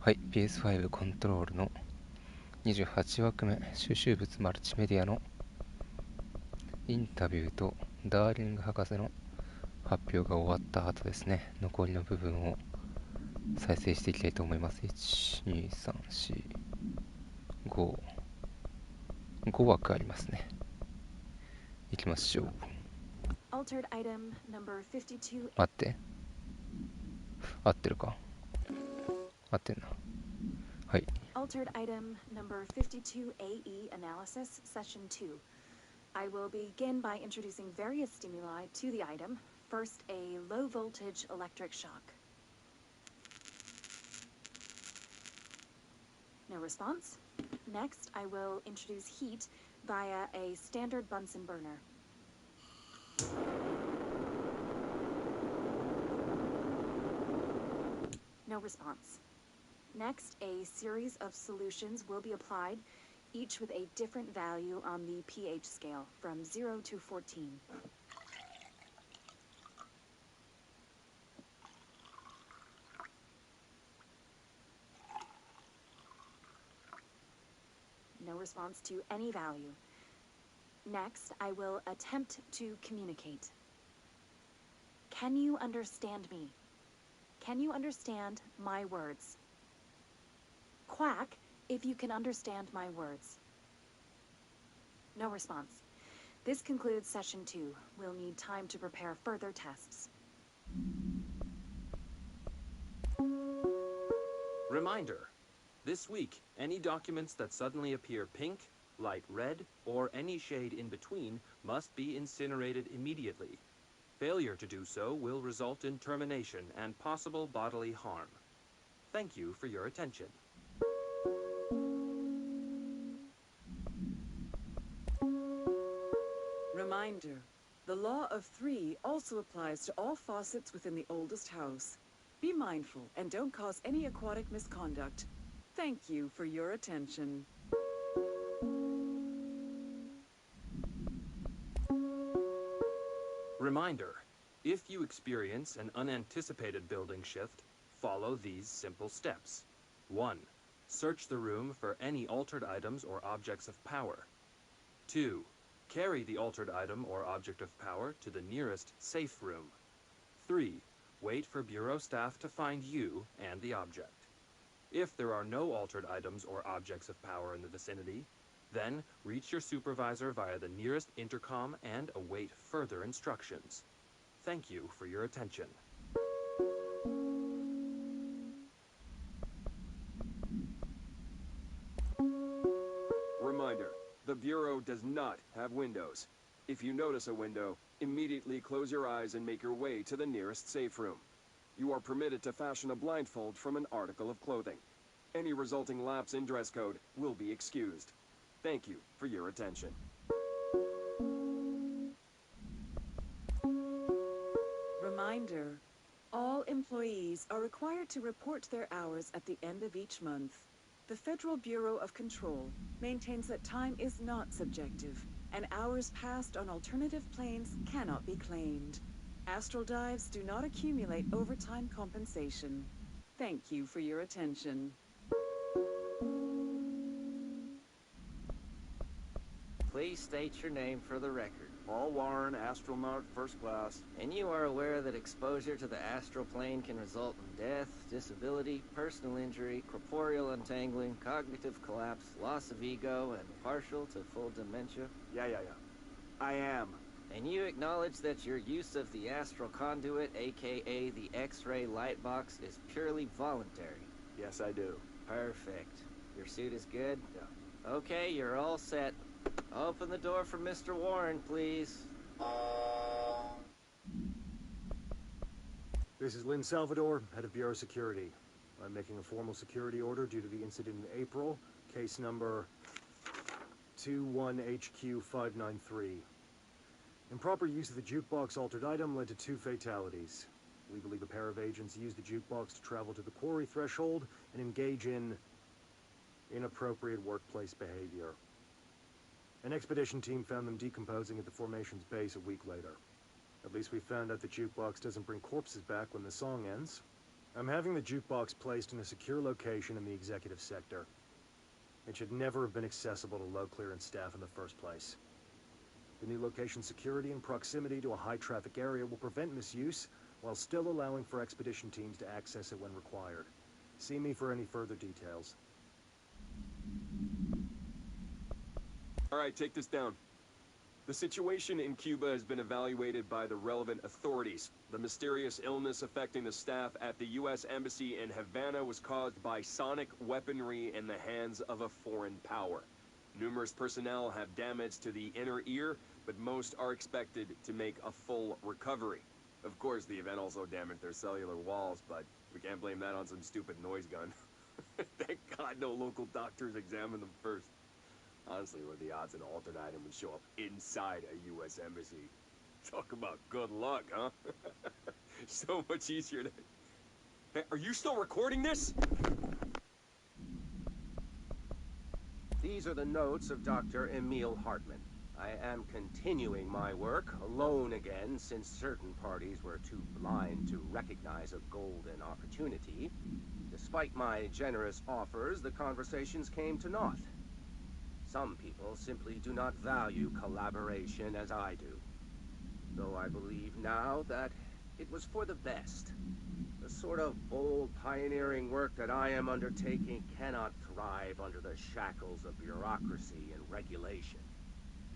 はい、PS5 コントロールの28枠目収集物マルチメディアのインタビューとダーリング博士の発表が終わった後ですね、残りの部分を再生していきたいと思います。1、2、3、4、5、5枠ありますね。いきましょう。待って、合ってるか、合ってんな。はい。 Altered item number 52AE analysis session 2. I will begin by introducing various stimuli to the item. First, a low voltage electric shock. No response. Next, I will introduce heat via a standard Bunsen burner. No response. Next, a series of solutions will be applied, each with a different value on the pH scale, from 0 to 14. No response to any value. Next, I will attempt to communicate. Can you understand me? Can you understand my words? Quack if you can understand my words. No response. This concludes session 2. We'll need time to prepare further tests. Reminder: this week, any documents that suddenly appear pink, light red, or any shade in between must be incinerated immediately. Failure to do so will result in termination and possible bodily harm. Thank you for your attention. Reminder: the law of 3 also applies to all faucets within the oldest house. Be mindful and don't cause any aquatic misconduct. Thank you for your attention. Reminder: if you experience an unanticipated building shift, follow these simple steps. 1. Search the room for any altered items or objects of power. 2. Carry the altered item or object of power to the nearest safe room. 3. Wait for Bureau staff to find you and the object. If there are no altered items or objects of power in the vicinity, then reach your supervisor via the nearest intercom and await further instructions. Thank you for your attention. Reminder: the Bureau does not have windows. If you notice a window, immediately close your eyes and make your way to the nearest safe room. You are permitted to fashion a blindfold from an article of clothing. Any resulting lapse in dress code will be excused. Thank you for your attention. Reminder: all employees are required to report their hours at the end of each month. The Federal Bureau of Control maintains that time is not subjective, and hours passed on alternative planes cannot be claimed. Astral dives do not accumulate overtime compensation. Thank you for your attention. Please state your name for the record. Paul Warren, astronaut, first class. And you are aware that exposure to the astral plane can result in death, disability, personal injury, corporeal untangling, cognitive collapse, loss of ego, and partial to full dementia? Yeah. I am. And you acknowledge that your use of the astral conduit, aka the X-ray light box, is purely voluntary? Yes, I do. Perfect. Your suit is good? Yeah. Okay, you're all set. Open the door for Mr. Warren, please. This is Lynn Salvador, head of Bureau Security. I'm making a formal security order due to the incident in April, case number 21HQ593. Improper use of the jukebox altered item led to 2 fatalities. We believe a pair of agents used the jukebox to travel to the quarry threshold and engage in inappropriate workplace behavior. An expedition team found them decomposing at the formation's base a week later. At least we found out the jukebox doesn't bring corpses back when the song ends. I'm having the jukebox placed in a secure location in the executive sector. It should never have been accessible to low clearance staff in the first place. The new location's security and proximity to a high-traffic area will prevent misuse, while still allowing for expedition teams to access it when required. See me for any further details. All right, take this down. The situation in Cuba has been evaluated by the relevant authorities. The mysterious illness affecting the staff at the U.S. Embassy in Havana was caused by sonic weaponry in the hands of a foreign power. Numerous personnel have damage to the inner ear, but most are expected to make a full recovery. Of course, the event also damaged their cellular walls, but we can't blame that on some stupid noise gun. Thank God no local doctors examined them first. Honestly, what are the odds an altered item would show up inside a U.S. embassy? Talk about good luck, huh? So much easier to... Hey, are you still recording this? These are the notes of Dr. Emil Hartman. I am continuing my work, alone again, since certain parties were too blind to recognize a golden opportunity. Despite my generous offers, the conversations came to naught. Some people simply do not value collaboration as I do. Though I believe now that it was for the best. The sort of bold, pioneering work that I am undertaking cannot thrive under the shackles of bureaucracy and regulation.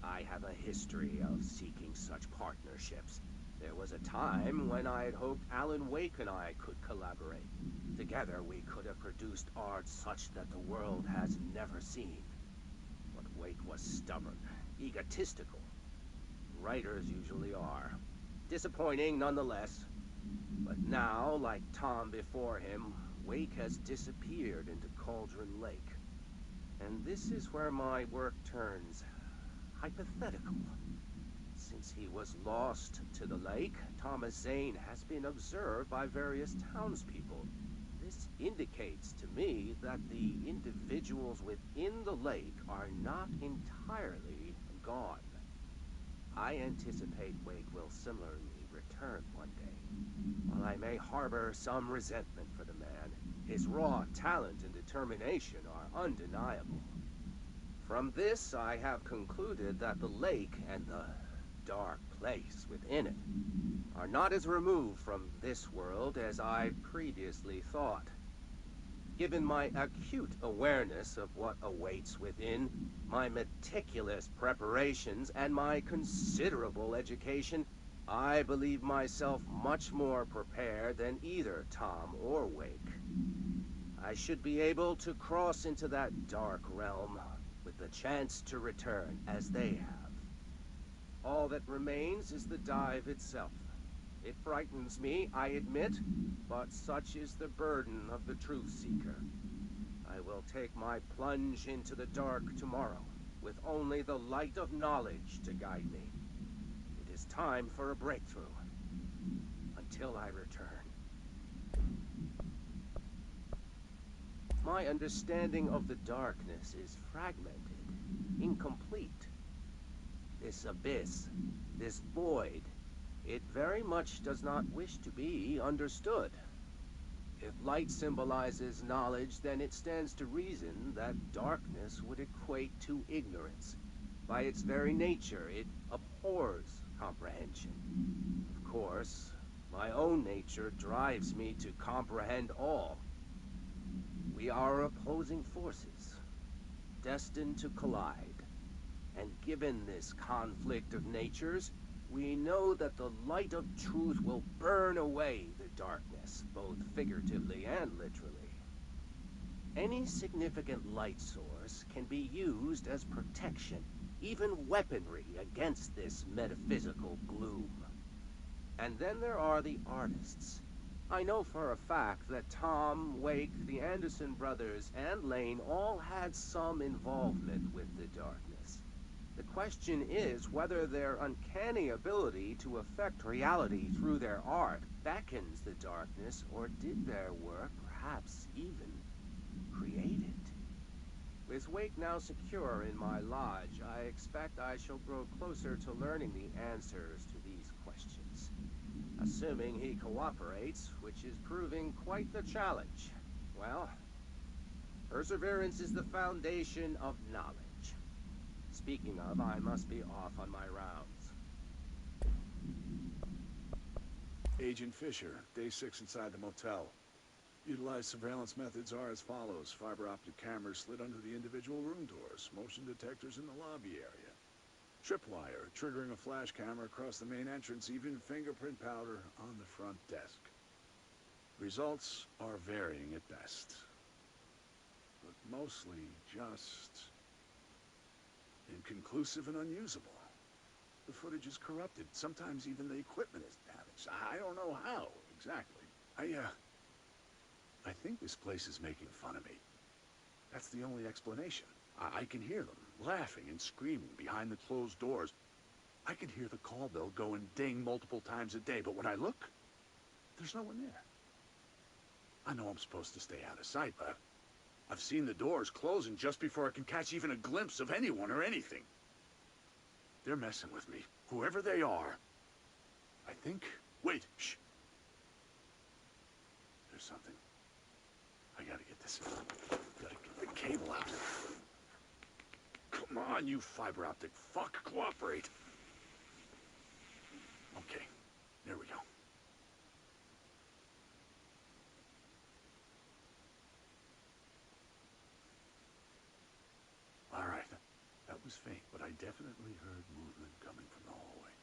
I have a history of seeking such partnerships. There was a time when I had hoped Alan Wake and I could collaborate. Together we could have produced art such that the world has never seen. But Wake was stubborn, egotistical. Writers usually are. Disappointing nonetheless. But now, like Tom before him, Wake has disappeared into Cauldron Lake. And this is where my work turns hypothetical. Since he was lost to the lake, Thomas Zane has been observed by various townspeople. This indicates to me that the individuals within the lake are not entirely gone. I anticipate Wake will similarly return one day. While I may harbor some resentment for the man, his raw talent and determination are undeniable. From this, I have concluded that the lake and the dark place within it are not as removed from this world as I previously thought. Given my acute awareness of what awaits within, my meticulous preparations, and my considerable education, I believe myself much more prepared than either Tom or Wake. I should be able to cross into that dark realm with the chance to return as they have. All that remains is the dive itself. It frightens me, I admit, but such is the burden of the truth seeker. I will take my plunge into the dark tomorrow, with only the light of knowledge to guide me. It is time for a breakthrough, until I return. My understanding of the darkness is fragmented, incomplete. This abyss, this void, it very much does not wish to be understood. If light symbolizes knowledge, then it stands to reason that darkness would equate to ignorance. By its very nature, it abhors comprehension. Of course, my own nature drives me to comprehend all. We are opposing forces, destined to collide. And given this conflict of natures, we know that the light of truth will burn away the darkness, both figuratively and literally. Any significant light source can be used as protection, even weaponry against this metaphysical gloom. And then there are the artists. I know for a fact that Tom, Wake, the Anderson brothers, and Lane all had some involvement with the darkness. The question is whether their uncanny ability to affect reality through their art beckons the darkness, or did their work perhaps even create it? With Wake now secure in my lodge, I expect I shall grow closer to learning the answers to these questions. Assuming he cooperates, which is proving quite the challenge. Well, perseverance is the foundation of knowledge. Speaking of, I must be off on my rounds. Agent Fisher, day 6 inside the motel. Utilized surveillance methods are as follows. Fiber optic cameras slid under the individual room doors. Motion detectors in the lobby area. Tripwire, triggering a flash camera across the main entrance. Even fingerprint powder on the front desk. Results are varying at best. But mostly just inconclusive and unusable. The footage is corrupted. Sometimes even the equipment is damaged. I don't know how, exactly. I think this place is making fun of me. That's the only explanation. I can hear them laughing and screaming behind the closed doors. I can hear the call bell go and ding multiple times a day, but when I look, there's no one there. I know I'm supposed to stay out of sight, but I've seen the doors closing just before I can catch even a glimpse of anyone or anything. They're messing with me, whoever they are. I think... Wait, shh. There's something. I gotta get this. Gotta get the cable out. Come on, you fiber optic fuck. Cooperate. Okay, there we go. All right, that was faint, but I definitely heard movement coming from the hallway.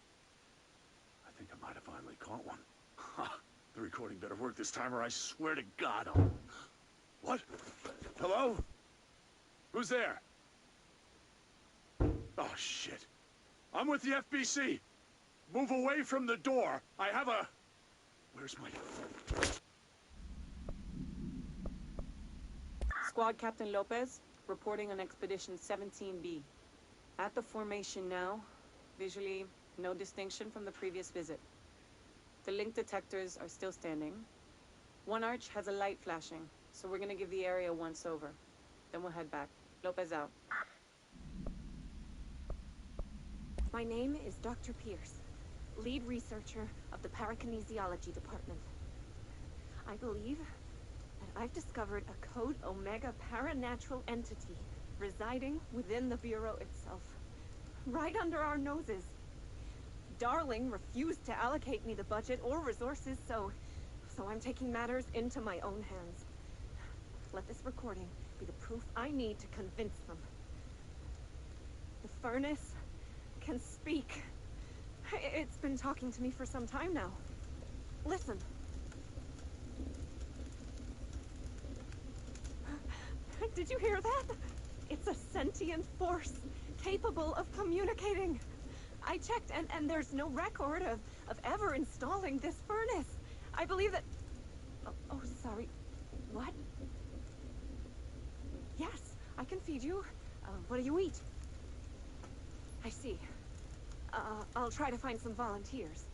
I think I might have finally caught one. Ha! The recording better work this time, or I swear to God I'll... What? Hello? Who's there? Oh, shit. I'm with the FBC. Move away from the door. I have a... Where's my... Squad Captain Lopez, reporting on Expedition 17B. At the formation now, visually, no distinction from the previous visit. The link detectors are still standing. One arch has a light flashing, so we're gonna give the area a once-over. Then we'll head back. Lopez out. My name is Dr. Pierce, lead researcher of the Parakinesiology Department. I believe that I've discovered a Code Omega paranatural entity residing within the Bureau itself, right under our noses. Darling refused to allocate me the budget or resources, so I'm taking matters into my own hands. Let this recording be the proof I need to convince them. The furnace can speak. It's been talking to me for some time now. Listen. Did you hear that? It's a sentient force capable of communicating. I checked, and there's no record of ever installing this furnace. I believe that... Oh, sorry. What? Yes, I can feed you. What do you eat? I see. I'll try to find some volunteers.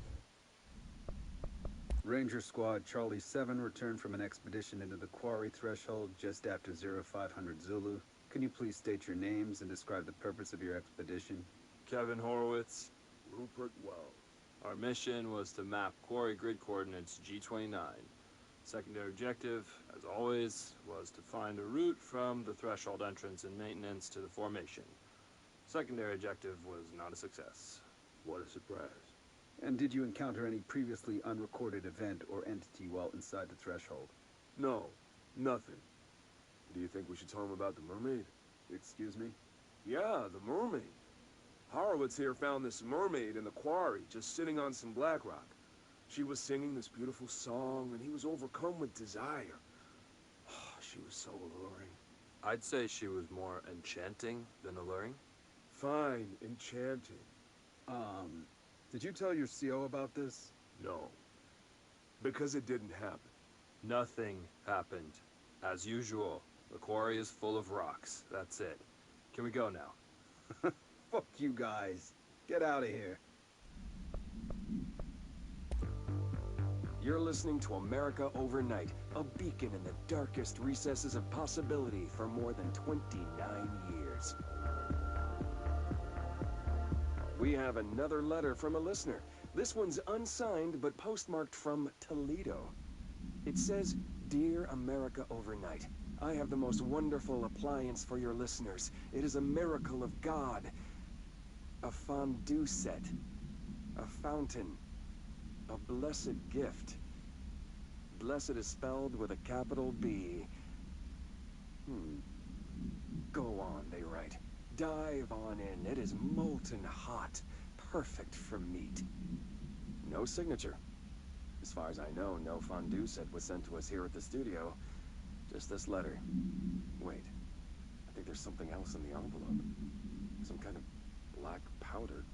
Ranger Squad Charlie 7 returned from an expedition into the quarry threshold just after 0500 Zulu. Can you please state your names and describe the purpose of your expedition? Kevin Horowitz. Rupert Wells. Our mission was to map quarry grid coordinates G29. Secondary objective, as always, was to find a route from the threshold entrance and maintenance to the formation. Secondary objective was not a success. What a surprise. And did you encounter any previously unrecorded event or entity while inside the threshold? No, nothing. Do you think we should tell him about the mermaid? Excuse me? Yeah, the mermaid. Horowitz here found this mermaid in the quarry, just sitting on some black rock. She was singing this beautiful song, and he was overcome with desire. Oh, she was so alluring. I'd say she was more enchanting than alluring. Fine, enchanting. Did you tell your CO about this? No. Because it didn't happen. Nothing happened. As usual, the quarry is full of rocks. That's it. Can we go now? Fuck you guys. Get out of here. You're listening to America Overnight, a beacon in the darkest recesses of possibility for more than 29 years. We have another letter from a listener. This one's unsigned, but postmarked from Toledo. It says, Dear America Overnight, I have the most wonderful appliance for your listeners. It is a miracle of God. A fondue set. A fountain. A blessed gift. Blessed is spelled with a capital B. Go on, they write. Dive on in. It is molten hot. Perfect for meat. No signature. As far as I know, no fondue set was sent to us here at the studio. Just this letter. Wait. I think there's something else in the envelope. Some kind of black powder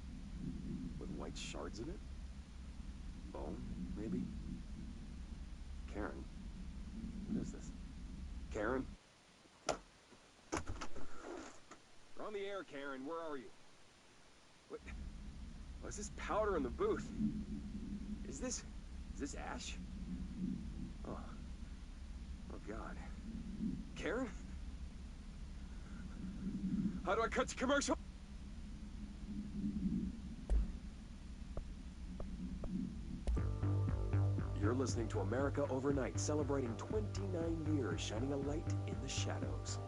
with white shards in it? Bone, maybe? Karen? What is this? Karen? We're on the air, Karen. Where are you? What? What's this powder in the booth? Is this ash? Oh. Oh, God. Karen? How do I cut to commercial? You're listening to America Overnight, celebrating 29 years, shining a light in the shadows.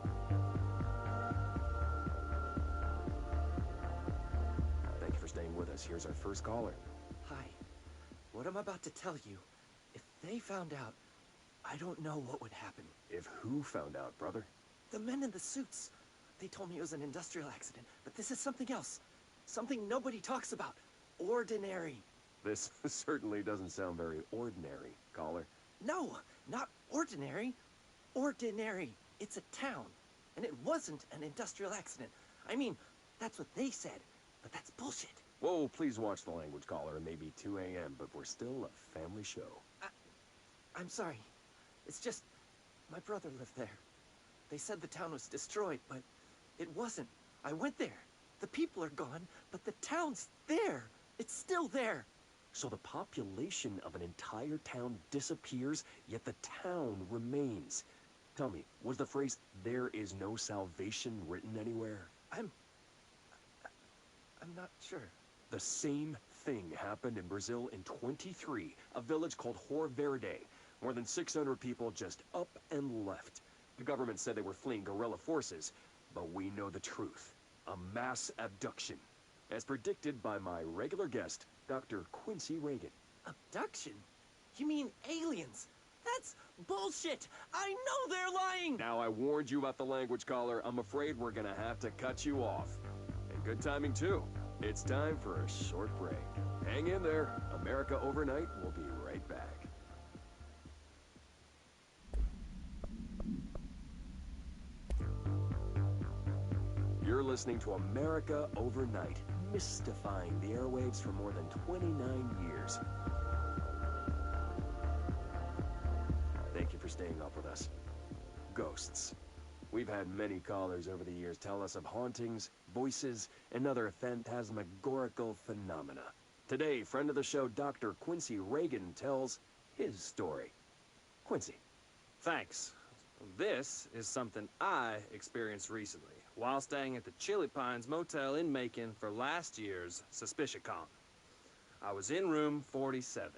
Thank you for staying with us. Here's our first caller. Hi. What I'm about to tell you, if they found out, I don't know what would happen. If who found out, brother? The men in the suits. They told me it was an industrial accident, but this is something else. Something nobody talks about. Ordinary. This certainly doesn't sound very ordinary, caller. No, not ordinary. Ordinary. It's a town. And it wasn't an industrial accident. I mean, that's what they said, but that's bullshit. Whoa, please watch the language, caller. It may be 2 a.m., but we're still a family show. I'm sorry. It's just, my brother lived there. They said the town was destroyed, but it wasn't. I went there. The people are gone, but the town's there. It's still there. So the population of an entire town disappears, yet the town remains. Tell me, was the phrase, "there is no salvation," written anywhere? I'm not sure. The same thing happened in Brazil in 23, a village called Hor Verde. More than 600 people just up and left. The government said they were fleeing guerrilla forces, but we know the truth. A mass abduction. As predicted by my regular guest, Dr. Quincy Reagan. Abduction? You mean aliens? That's bullshit! I know they're lying! Now, I warned you about the language, caller. I'm afraid we're gonna have to cut you off. And good timing, too. It's time for a short break. Hang in there. America Overnight will be right back. You're listening to America Overnight, mystifying the airwaves for more than 29 years. Thank you for staying up with us. Ghosts. We've had many callers over the years tell us of hauntings, voices, and other phantasmagorical phenomena. Today, friend of the show, Dr. Quincy Reagan, tells his story. Quincy. Thanks. This is something I experienced recently while staying at the Chili Pines Motel in Macon for last year's SuspiciaCon. I was in room 47.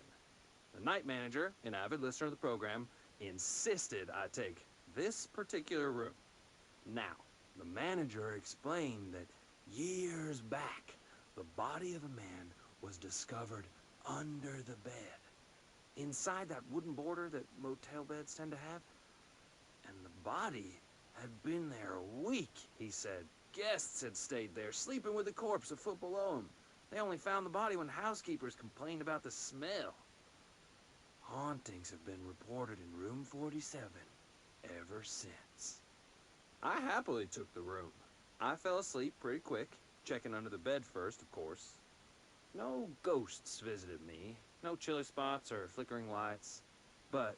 The night manager, an avid listener of the program, insisted I take this particular room. Now, the manager explained that years back, the body of a man was discovered under the bed, inside that wooden border that motel beds tend to have. And the body had been there a week, he said. Guests had stayed there, sleeping with the corpse a foot below them. They only found the body when housekeepers complained about the smell. Hauntings have been reported in room 47 ever since. I happily took the room. I fell asleep pretty quick, checking under the bed first, of course. No ghosts visited me, no chilly spots or flickering lights. But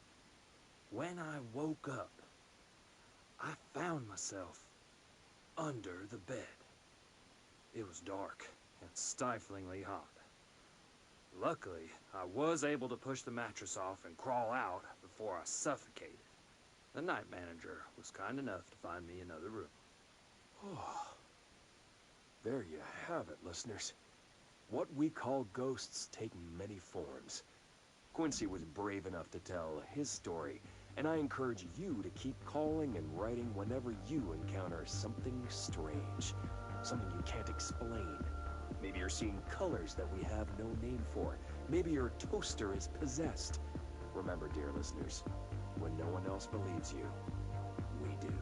when I woke up, I found myself under the bed. It was dark and stiflingly hot. Luckily, I was able to push the mattress off and crawl out before I suffocated. The night manager was kind enough to find me another room. Oh, there you have it, listeners. What we call ghosts take many forms. Quincy was brave enough to tell his story, and I encourage you to keep calling and writing whenever you encounter something strange, something you can't explain. Maybe you're seeing colors that we have no name for. Maybe your toaster is possessed. Remember, dear listeners, when no one else believes you, we do.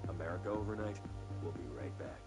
America Overnight, we'll be right back.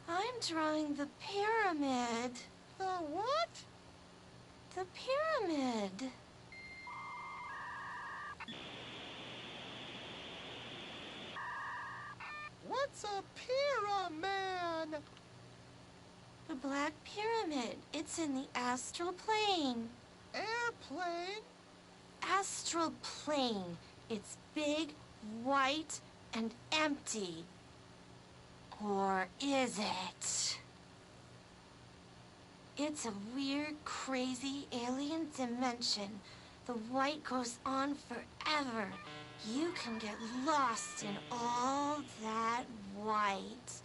I'm drawing the pyramid. The what? The pyramid. What's a pyramid? The Black Pyramid. It's in the astral plane. Airplane? Astral plane. It's big, white, and empty. Or is it? It's a weird, crazy alien dimension. The white goes on forever. You can get lost in all that white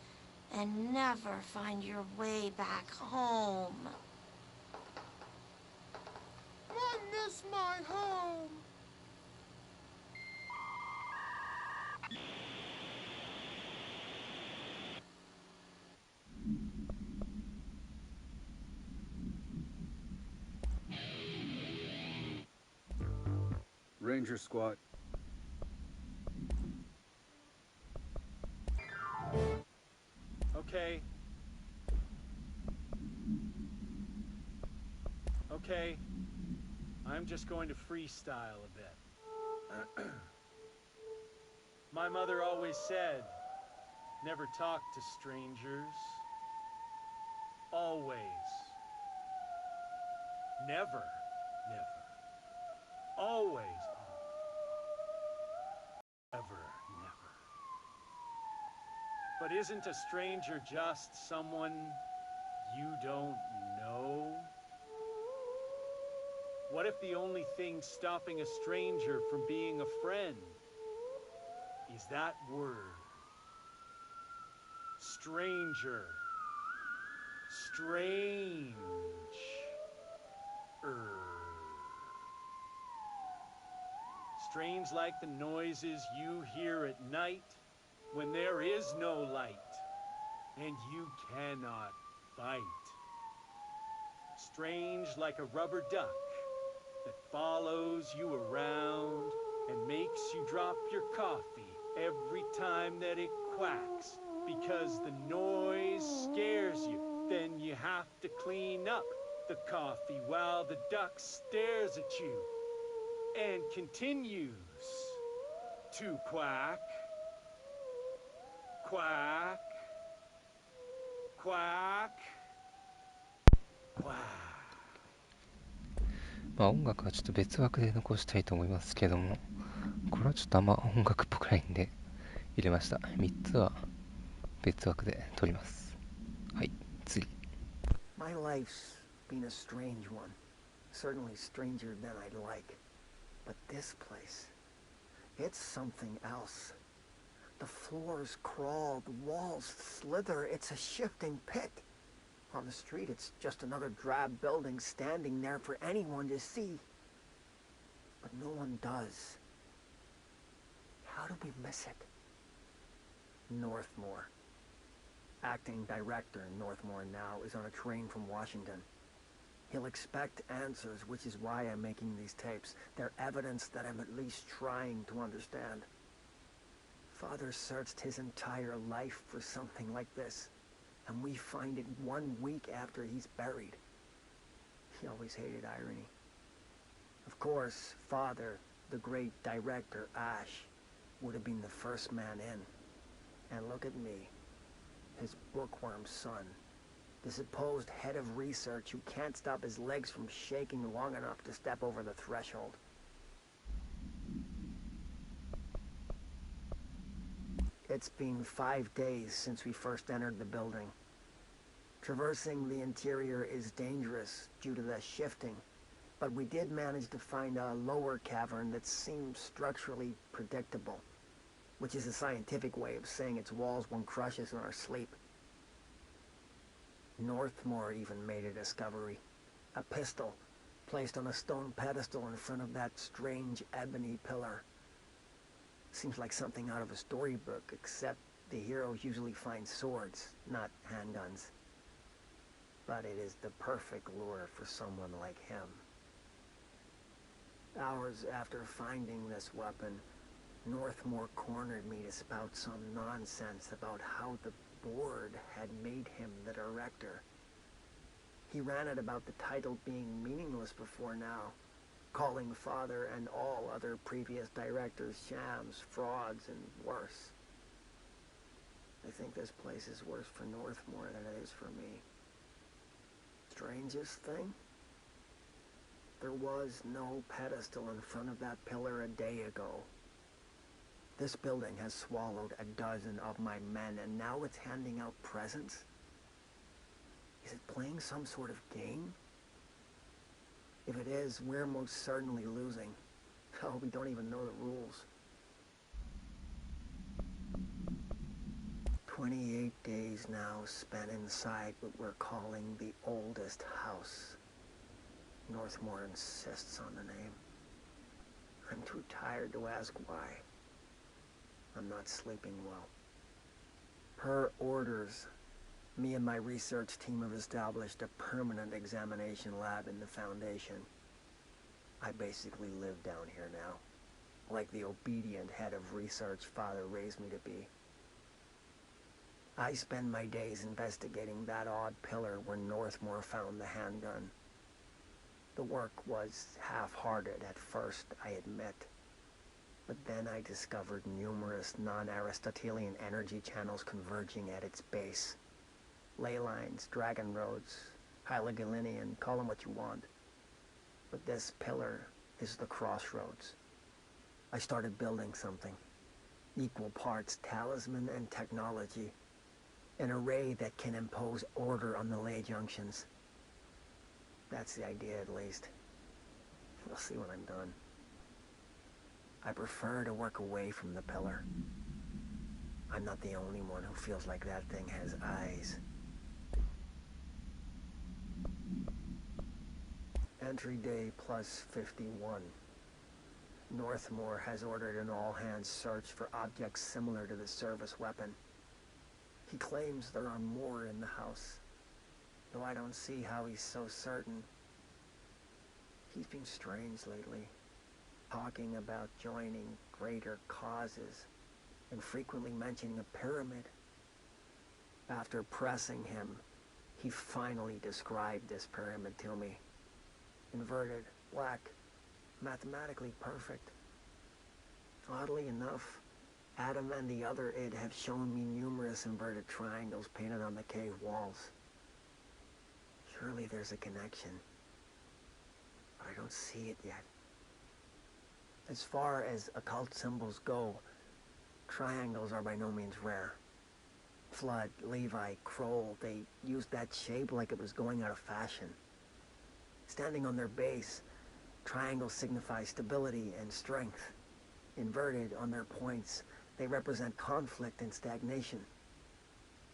and never find your way back home. I miss my home. Ranger Squad. Okay. Okay. I'm just going to freestyle a bit. My mother always said, never talk to strangers. Always. Never. Never. Always. Ever. Never. But isn't a stranger just someone you don't know? What if the only thing stopping a stranger from being a friend is that word? Stranger. Strange. Strange like the noises you hear at night when there is no light and you cannot fight. Strange like a rubber duck that follows you around and makes you drop your coffee every time that it quacks because the noise scares you. Then you have to clean up the coffee while the duck stares at you and continues to quack, quack, quack, quack. まあ音楽はちょっと別枠で残したいと思いますけども、これはちょっとあんま音楽っぽくないんで入れました。3つは別枠で撮ります。はい、次。 My life's been a strange one. Certainly stranger than I'd like. But this place, it's something else. The floors crawl, the walls slither. It's a shifting pit. On the street, it's just another drab building standing there for anyone to see. But no one does. How do we miss it? Northmore. Acting director Northmore now is on a train from Washington. He'll expect answers, which is why I'm making these tapes. They're evidence that I'm at least trying to understand. Father searched his entire life for something like this, and we find it 1 week after he's buried. He always hated irony. Of course, Father, the great director, Ash, would have been the first man in. And look at me, his bookworm son, the supposed head of research who can't stop his legs from shaking long enough to step over the threshold. It's been 5 days since we first entered the building. Traversing the interior is dangerous due to the shifting, but we did manage to find a lower cavern that seems structurally predictable, which is a scientific way of saying its walls won't crush us in our sleep. Northmore even made a discovery. A pistol placed on a stone pedestal in front of that strange ebony pillar. Seems like something out of a storybook, except the heroes usually find swords, not handguns. But it is the perfect lure for someone like him. Hours after finding this weapon, Northmore cornered me to spout some nonsense about how the board had made him the director. He ran it about the title being meaningless before now, calling Father and all other previous directors shams, frauds, and worse. I think this place is worse for Northmore than it is for me. Strangest thing? There was no pedestal in front of that pillar a day ago. This building has swallowed a dozen of my men, and now it's handing out presents? Is it playing some sort of game? If it is, we're most certainly losing. Oh, we don't even know the rules. 28 days now spent inside what we're calling the oldest house. Northmore insists on the name. I'm too tired to ask why. I'm not sleeping well. Per orders, me and my research team have established a permanent examination lab in the Foundation. I basically live down here now, like the obedient head of research Father raised me to be. I spend my days investigating that odd pillar where Northmore found the handgun. The work was half-hearted at first, I admit. But then I discovered numerous non-Aristotelian energy channels converging at its base. Ley lines, dragon roads, Hyligalinian, call them what you want. But this pillar is the crossroads. I started building something. Equal parts talisman and technology. An array that can impose order on the ley junctions. That's the idea, at least. We'll see when I'm done. I prefer to work away from the pillar. I'm not the only one who feels like that thing has eyes. Entry day plus 51. Northmore has ordered an all-hands search for objects similar to the service weapon. He claims there are more in the house, though I don't see how he's so certain. He's been strange lately, talking about joining greater causes and frequently mentioning a pyramid. After pressing him, He finally described this pyramid to me. Inverted, black, mathematically perfect. Oddly enough, Adam and the other id have shown me numerous inverted triangles painted on the cave walls. Surely there's a connection, but I don't see it yet. As far as occult symbols go, triangles are by no means rare. Flood, Levi, Kroll, they used that shape like it was going out of fashion. Standing on their base, triangles signify stability and strength. Inverted on their points, they represent conflict and stagnation.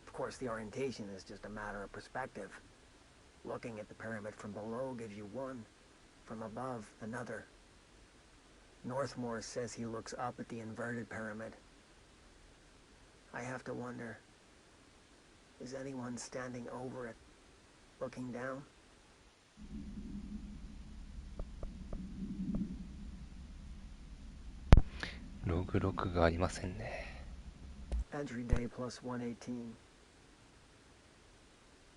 Of course, the orientation is just a matter of perspective. Looking at the pyramid from below gives you one, from above another. Northmore says he looks up at the inverted pyramid. I have to wonder, is anyone standing over it, looking down? Log 録がありませんね。 Entry day plus 118.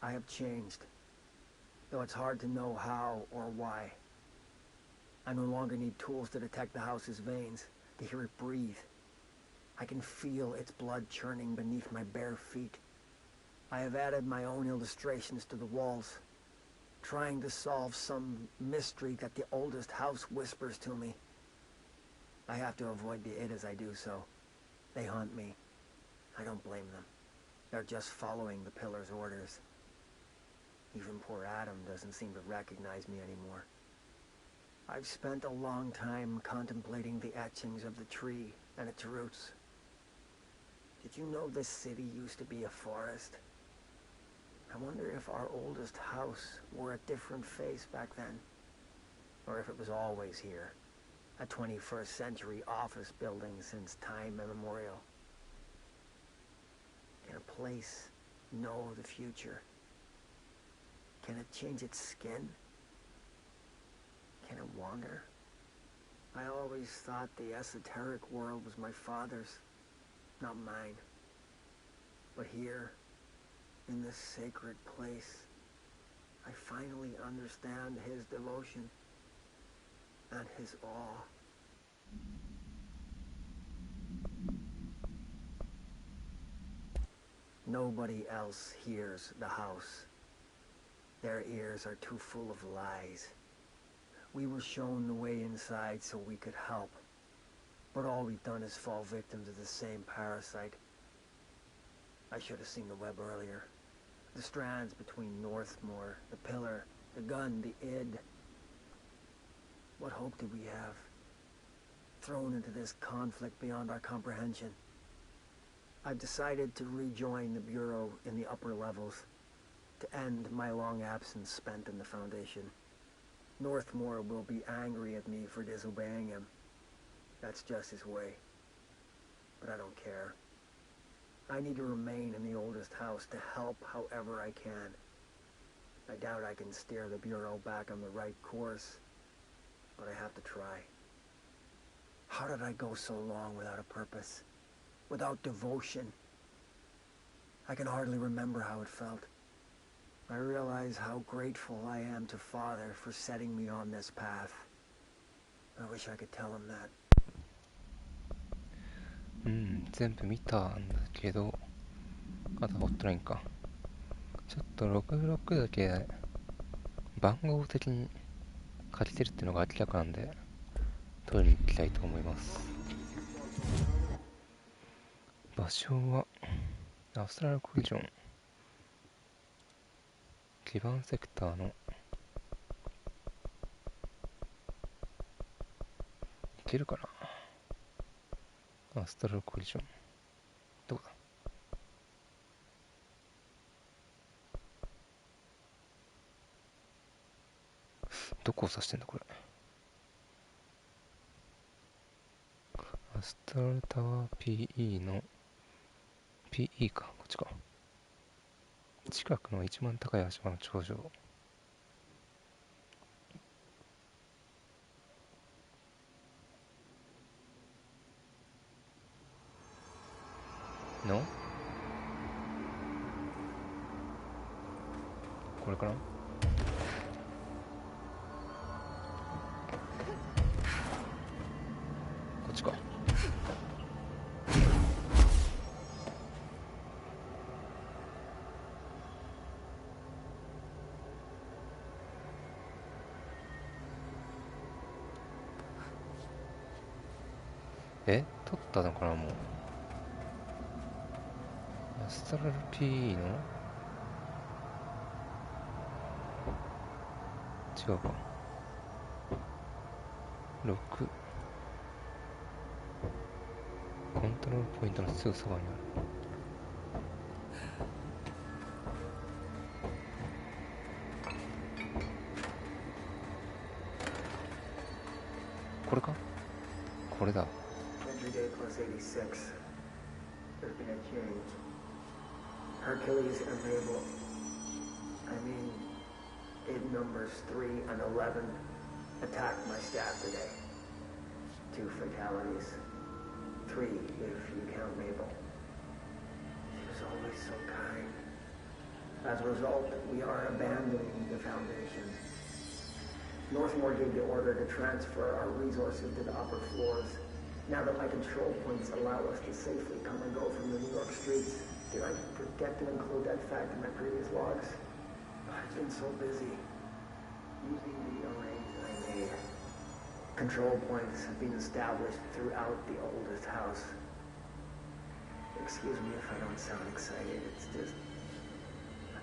I have changed, though it's hard to know how or why. I no longer need tools to detect the house's veins, to hear it breathe. I can feel its blood churning beneath my bare feet. I have added my own illustrations to the walls, trying to solve some mystery that the oldest house whispers to me. I have to avoid the id as I do so. They haunt me. I don't blame them. They're just following the pillar's orders. Even poor Adam doesn't seem to recognize me anymore. I've spent a long time contemplating the etchings of the tree and its roots. Did you know this city used to be a forest? I wonder if our oldest house wore a different face back then, or if it was always here, a 21st century office building since time immemorial. Can a place know the future? Can it change its skin? Can it wander? I always thought the esoteric world was my father's, not mine. But here, in this sacred place, I finally understand his devotion and his awe. Nobody else hears the house. Their ears are too full of lies. We were shown the way inside so we could help, but all we've done is fall victim to the same parasite. I should have seen the web earlier. The strands between Northmore, the pillar, the gun, the id. What hope did we have? Thrown into this conflict beyond our comprehension. I've decided to rejoin the Bureau in the upper levels, to end my long absence spent in the Foundation. Northmore will be angry at me for disobeying him. That's just his way. But I don't care. I need to remain in the oldest house to help however I can. I doubt I can steer the Bureau back on the right course, but I have to try. How did I go so long without a purpose? Without devotion? I can hardly remember how it felt. I realize how grateful I am to Father for setting me on this path. I wish I could tell him that. 全部見たんだけど、あとホットラインか。ちょっと66だけ番号的に借りてるっていうのが明らかなんで、取りに行きたいと思います。場所はアストラルコリジョン基盤セクターのいけるかな。アストラルコリジョンどこだ。どこを指してんだこれ。アストラルタワー PE の PE か、こっちか。近くの一番高い足場の頂上。のこれかな。こっちか。取ったのかな、もう。アストラル P の違うか。6コントロールポイントのすぐそばにある。これか。これだ。Entry day plus 86. There's been a change. Hercules and Mabel. I mean, it numbers 3 and 11 attacked my staff today. 2 fatalities. 3 if you count Mabel. She was always so kind. As a result, we are abandoning the Foundation. Northmore gave the order to transfer our resources to the upper floors. Now that my control points allow us to safely come and go from the New York streets, did I forget to include that fact in my previous logs? I've been so busy. Using the arrays I made. Control points have been established throughout the oldest house. Excuse me if I don't sound excited, it's just...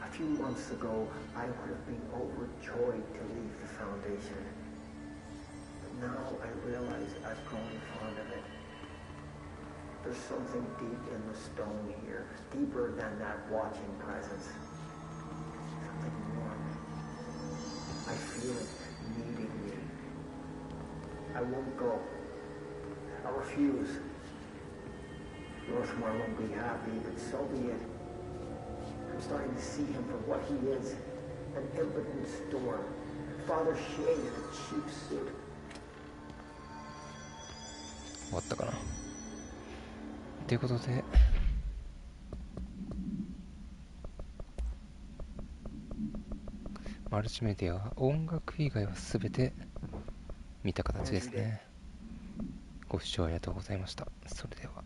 A few months ago, I would have been overjoyed to leave the Foundation. But now I realize I've grown fond of it. There's something deep in the stone here, deeper than that watching presence. Something warm. I feel it needing me. I won't go. I'll refuse. Northmore won't be happy, but so be it. I'm starting to see him for what he is. An impotent storm. Father Shane in a cheap suit. 終わったかな。ということで、マルチメディアは音楽以外は全て見た形ですね。ご視聴ありがとうございました。それでは。